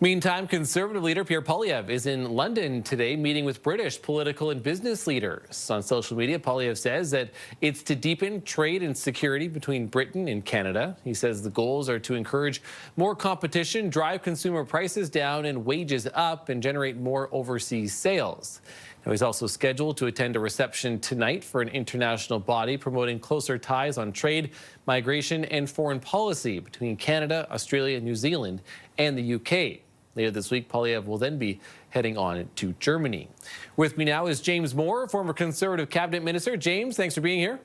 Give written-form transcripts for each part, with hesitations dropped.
Meantime, Conservative leader Pierre Poilievre is in London today meeting with British political and business leaders. On social media, Poilievre says that it's to deepen trade and security between Britain and Canada. He says the goals are to encourage more competition, drive consumer prices down and wages up, and generate more overseas sales. Now, he's also scheduled to attend a reception tonight for an international body promoting closer ties on trade, migration, and foreign policy between Canada, Australia, New Zealand, and the UK. Later this week, Poilievre will then be heading on to Germany. With me now is James Moore, former Conservative cabinet minister. James, thanks for being here.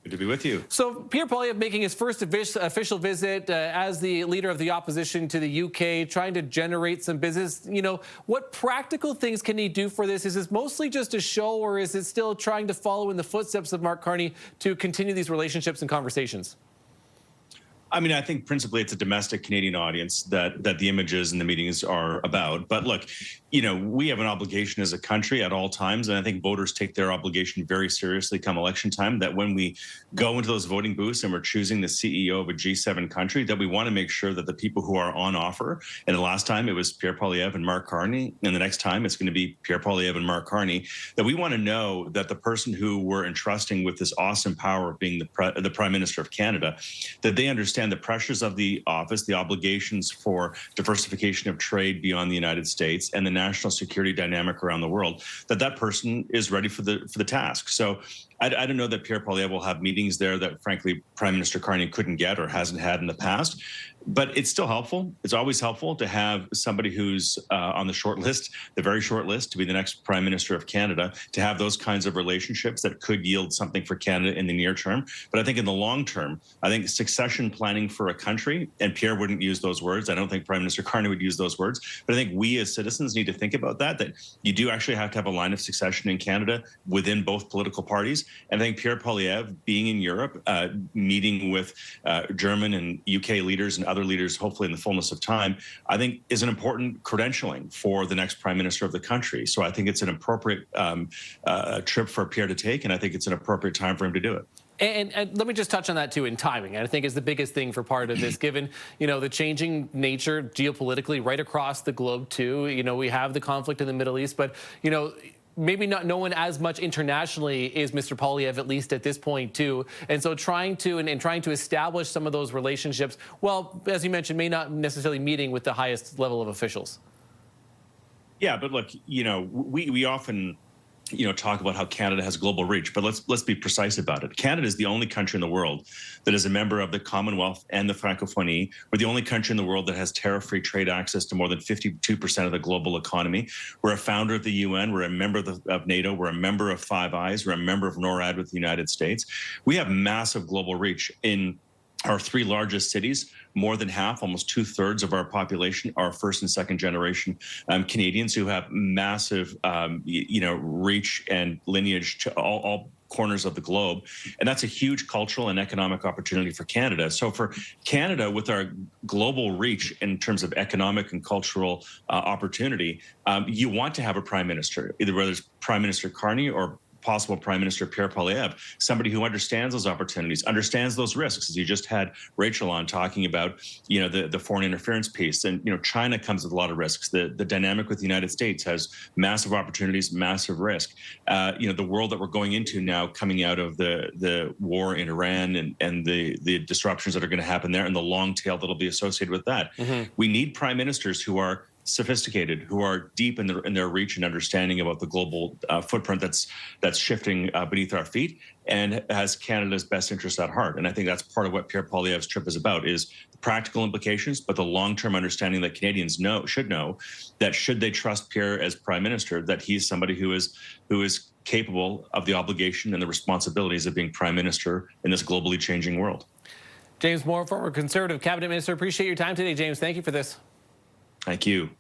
Good to be with you. So Pierre Poilievre making his first official visit as the leader of the opposition to the UK, trying to generate some business. You know, what practical things can he do for this? Is this mostly just a show, or is it still trying to follow in the footsteps of Mark Carney to continue these relationships and conversations? I mean, I think principally it's a domestic Canadian audience that the images and the meetings are about. But look, you know, we have an obligation as a country at all times, and I think voters take their obligation very seriously come election time, that when we go into those voting booths and we're choosing the CEO of a G7 country, that we want to make sure that the people who are on offer, and the last time it was Pierre Poilievre and Mark Carney, and the next time it's going to be Pierre Poilievre and Mark Carney, that we want to know that the person who we're entrusting with this awesome power of being the Prime Minister of Canada, that they understand the pressures of the office, the obligations for diversification of trade beyond the United States, and the national security dynamic around the world, that person is ready for the task. So I don't know that Pierre Poilievre will have meetings there that, frankly, Prime Minister Carney couldn't get or hasn't had in the past. But it's still helpful. It's always helpful to have somebody who's on the short list, the very short list, to be the next Prime Minister of Canada, to have those kinds of relationships that could yield something for Canada in the near term. But I think in the long term, I think succession planning for a country, and Pierre wouldn't use those words. I don't think Prime Minister Carney would use those words. But I think we as citizens need to think about that you do actually have to have a line of succession in Canada within both political parties. And I think Pierre Poilievre being in Europe, meeting with German and UK leaders and other leaders, hopefully in the fullness of time, I think is an important credentialing for the next Prime Minister of the country. So I think it's an appropriate trip for Pierre to take, and I think it's an appropriate time for him to do it. And let me just touch on that too in timing. I think is the biggest thing for part of this, given, you know, the changing nature geopolitically right across the globe too. You know, we have the conflict in the Middle East, but, you know, maybe not known as much internationally is Mr. Poilievre, at least at this point too. And so trying to establish some of those relationships, well, as you mentioned, may not necessarily meeting with the highest level of officials. Yeah, but look, you know, we often, you know, talk about how Canada has global reach, but let's be precise about it. Canada is the only country in the world that is a member of the Commonwealth and the Francophonie. We're the only country in the world that has tariff-free trade access to more than 52% of the global economy. We're a founder of the UN. We're a member of NATO. We're a member of Five Eyes. We're a member of NORAD with the United States. We have massive global reach in our three largest cities. More than half, almost 2/3 of our population are first and second generation Canadians who have massive, you know, reach and lineage to all corners of the globe. And that's a huge cultural and economic opportunity for Canada. So for Canada, with our global reach in terms of economic and cultural opportunity, you want to have a prime minister, either whether it's Prime Minister Carney or possible Prime Minister Pierre Poilievre, somebody who understands those opportunities, understands those risks. As you just had Rachel on talking about, you know, the foreign interference piece, and you know, China comes with a lot of risks. The dynamic with the United States has massive opportunities, massive risk. You know, the world that we're going into now, coming out of the war in Iran and the disruptions that are going to happen there, and the long tail that'll be associated with that. Mm-hmm. We need prime ministers who are sophisticated, who are deep in their reach and understanding about the global footprint that's shifting beneath our feet, and has Canada's best interests at heart. And I think that's part of what Pierre Poilievre's trip is about, is the practical implications, but the long-term understanding that Canadians should know that should they trust Pierre as Prime Minister, that he's somebody who is capable of the obligation and the responsibilities of being Prime Minister in this globally changing world. James Moore, former Conservative cabinet minister. Appreciate your time today, James. Thank you for this. Thank you.